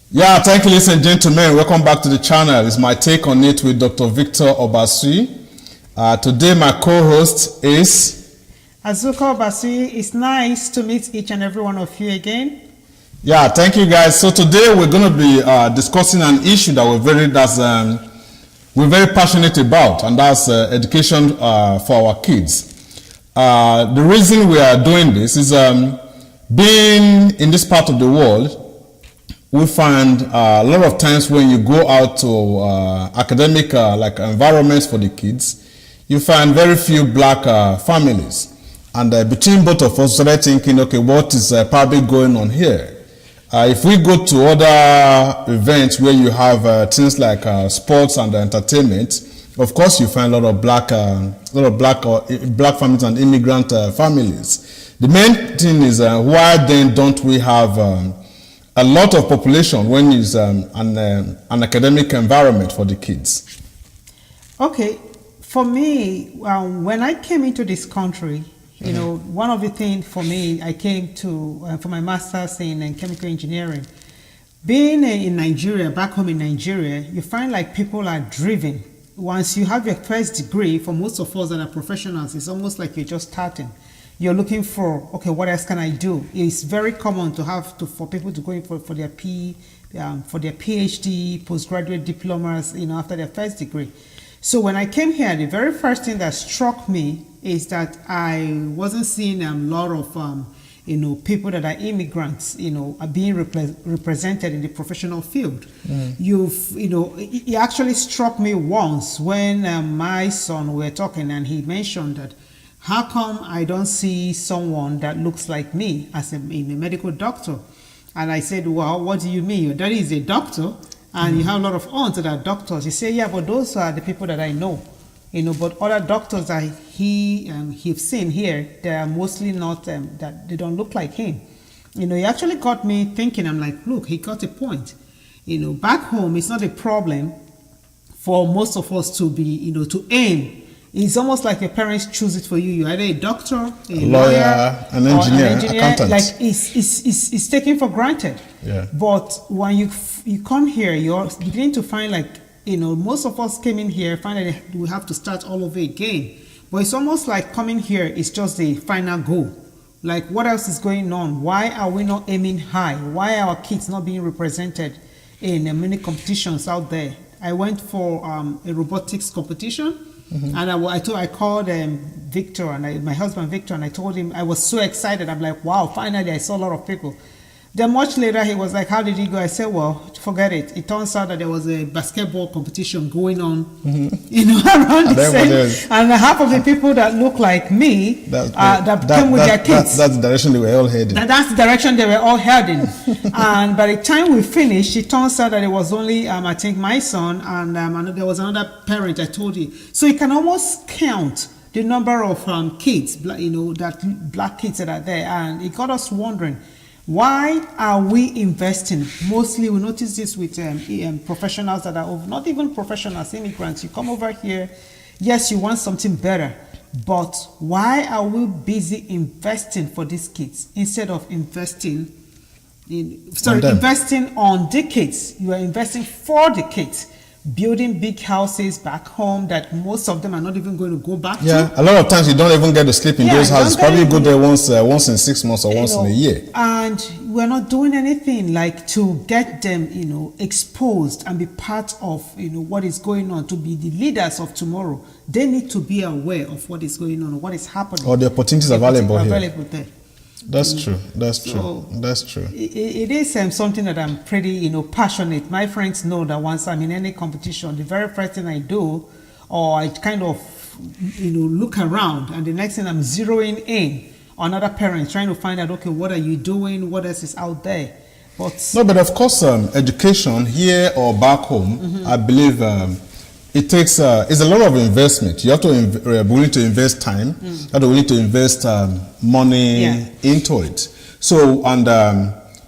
Yeah, thank you, ladies and gentlemen. Welcome back to the channel. It's my take on it with Dr. Victor Obasuyi. Today, my co-host is Azuka Obasuyi. It's nice to meet each and every one of you again. Yeah, thank you, guys. So today we're going to be discussing an issue that we're very passionate about, and that's education for our kids. The reason we are doing this is being in this part of the world. We find a lot of times when you go out to academic environments for the kids, you find very few black families. And between both of us, we started thinking, okay, what is probably going on here? If we go to other events where you have things like sports and entertainment, of course you find a lot of black families and immigrant families. The main thing is why then don't we have a lot of population when it's an academic environment for the kids? Okay, for me, when I came into this country, you know, one of the things for me, I came to for my master's in chemical engineering. Being in Nigeria, back home in Nigeria, you find like people are driven. Once you have your first degree, for most of us that are professionals, it's almost like you're just starting. You're looking for, okay, what else can I do? It's very common for people to go in for their PhD, postgraduate diplomas, you know, after their first degree. So when I came here, the very first thing that struck me is that I wasn't seeing a lot of, you know, people that are immigrants, you know, are being represented in the professional field. You know, it actually struck me once when my son were talking and he mentioned that, how come I don't see someone that looks like me as a medical doctor? And I said, well, what do you mean? Your daddy is a doctor and you have a lot of aunts that are doctors. He said, yeah, but those are the people that I know. You know, but other doctors that he's seen here, they are mostly not, that they don't look like him. You know, he actually got me thinking. I'm like, look, he got a point. You know, back home, it's not a problem for most of us to be, you know, to aim. It's almost like your parents choose it for you. You're either a doctor, a lawyer, an engineer, accountant. Like it's taken for granted. Yeah. But when you come here, you're beginning to find like, you know, most of us came in here, find that we have to start all over again. But it's almost like coming here is just the final goal. Like, what else is going on? Why are we not aiming high? Why are our kids not being represented in many competitions out there? I went for a robotics competition. And I called Victor and my husband Victor, and I told him I was so excited. I'm like, wow, finally I saw a lot of people. Then much later he was like, how did you go? I said, well, forget it. It turns out that there was a basketball competition going on, you know, around the same. And half of the people that look like me that came with their kids. That's the direction they were all heading. That's the direction they were all heading. And by the time we finished, it turns out that it was only, I think, my son and there was another parent, I told you. So you can almost count the number of kids, you know, that black kids that are there. And it got us wondering, why are we investing? Mostly we notice this with professionals that are not even professionals, immigrants. You come over here, yes, you want something better, but why are we busy investing for these kids instead of investing on the kids? You are investing for the kids, building big houses back home that most of them are not even going to go back to. Yeah, a lot of times you don't even get to sleep in those houses. Probably go there once in 6 months or once in a year. And we're not doing anything like to get them, you know, exposed and be part of, you know, what is going on, to be the leaders of tomorrow. They need to be aware of what is going on, what is happening. Or the opportunities available here. There. That's true. That's true. That's true. It is something that I'm pretty, you know, passionate. My friends know that once I'm in any competition, the very first thing I do, or I kind of, you know, look around, and the next thing I'm zeroing in on other parents, trying to find out, okay, what are you doing? What else is out there? But of course, education here or back home, I believe it takes it's a lot of investment. You have to be willing to invest time. You have to be willing to invest money into it. So, and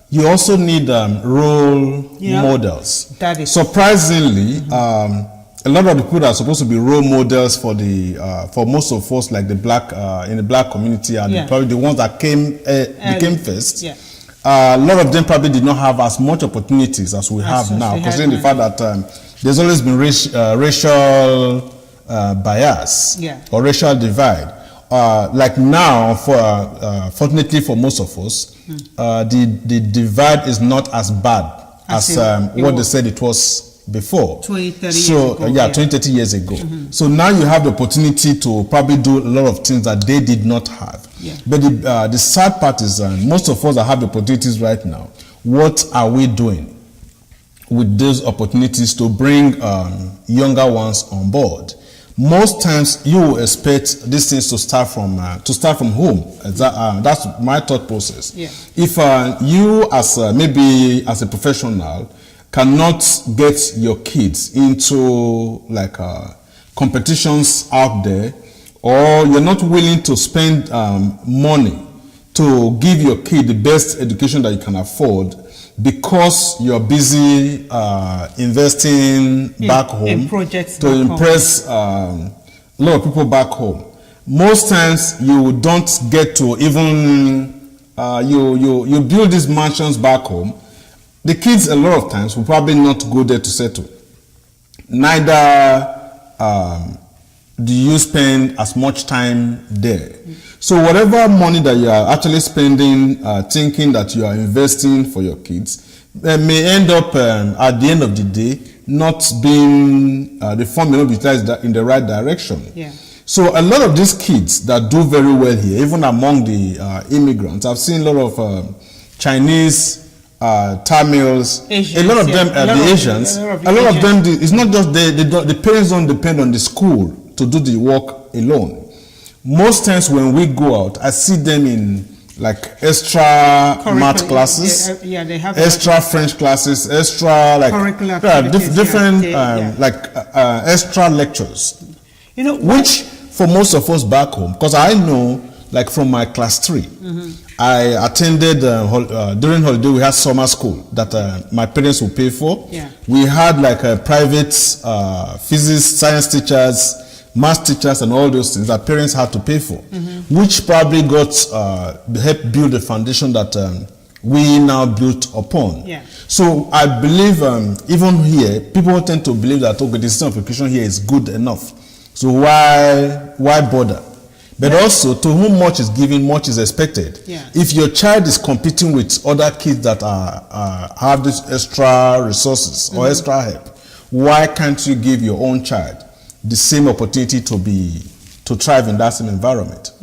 you also need role models. That is surprisingly. A lot of the people that are supposed to be role models for the for most of us, like the black in the black community, are probably the ones that became first. a lot of them probably did not have as much opportunities as we have now, considering the fact that there's always been racial bias or racial divide. Like now, fortunately for most of us, the divide is not as bad as what they said it was before. 20, 30 years ago. Yeah, 20, 30 years ago. So now you have the opportunity to probably do a lot of things that they did not have. But the sad part is most of us that have the opportunities right now, what are we doing with those opportunities to bring younger ones on board? Most times you will expect these things to start from home. That's my thought process. If you as maybe as a professional cannot get your kids into like competitions out there, or you're not willing to spend money to give your kid the best education that you can afford because you're busy investing back home in projects to impress a lot of people back home, most times you don't get to even you build these mansions back home. The kids a lot of times will probably not go there to settle. Neither do you spend as much time there. So whatever money that you are actually spending, thinking that you are investing for your kids, may end up at the end of the day not being, the fund may not be utilized in the right direction. So a lot of these kids that do very well here, even among the immigrants, I've seen a lot of Chinese, Tamils, Asians, a lot of them, the Asians, a lot of them, it's not just the parents don't depend on the school to do the work alone. Most times when we go out, I see them in like extra math classes, they have extra French classes, extra like different extra lectures. You know, which for most of us back home, because I know, like from my class 3, I attended during holiday. We had summer school that my parents would pay for. We had like a private physics, science teachers, math teachers, and all those things that parents had to pay for, which probably got helped build the foundation that we now built upon. So I believe even here, people tend to believe that okay, the system of education here is good enough. So why bother? But also, to whom much is given, much is expected. If your child is competing with other kids that have these extra resources or extra help, why can't you give your own child the same opportunity to thrive in that same environment?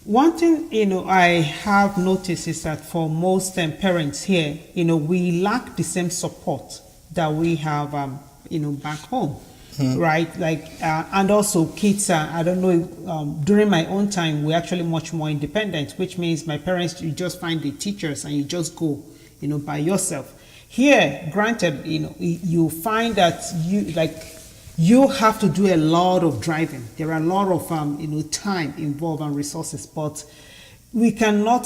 One thing, I have noticed is that for most parents here, we lack the same support that we have, back home. Right, like and also kids I don't know, during my own time we're actually much more independent, which means my parents, you just find the teachers and you just go by yourself. Here, granted, you find that you have to do a lot of driving. There are a lot of time involved and resources, but we cannot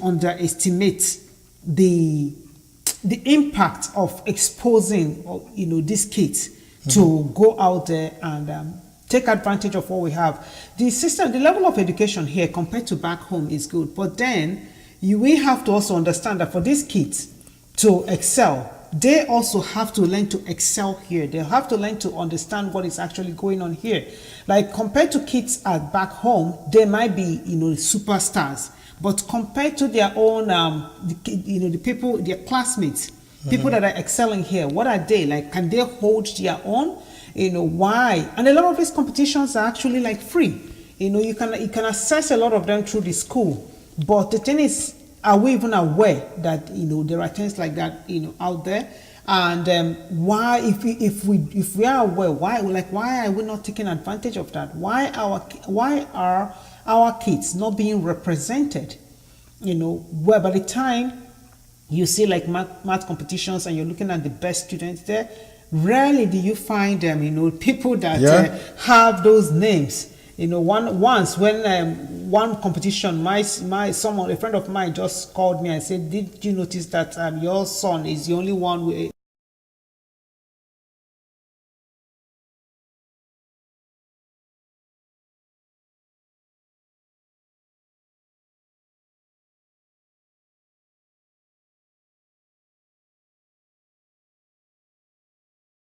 underestimate the impact of exposing these kids to go out there and take advantage of what we have. The level of education here compared to back home is good, but then we have to also understand that for these kids to excel, they also have to learn to excel here. They have to learn to understand what is actually going on here. Like compared to kids at back home, they might be superstars. But compared to their own, the people, their classmates, people that are excelling here, what are they like? Can they hold their own? Why? And a lot of these competitions are actually like free. You can access a lot of them through the school. But the thing is, are we even aware that there are things like that out there? And why, if we are aware, why are we not taking advantage of that? Why are our kids not being represented? Where by the time you see like math competitions and you're looking at the best students there, rarely do you find them, people that have those names. Once when one competition, a friend of mine just called me and said, "Did you notice that your son is the only one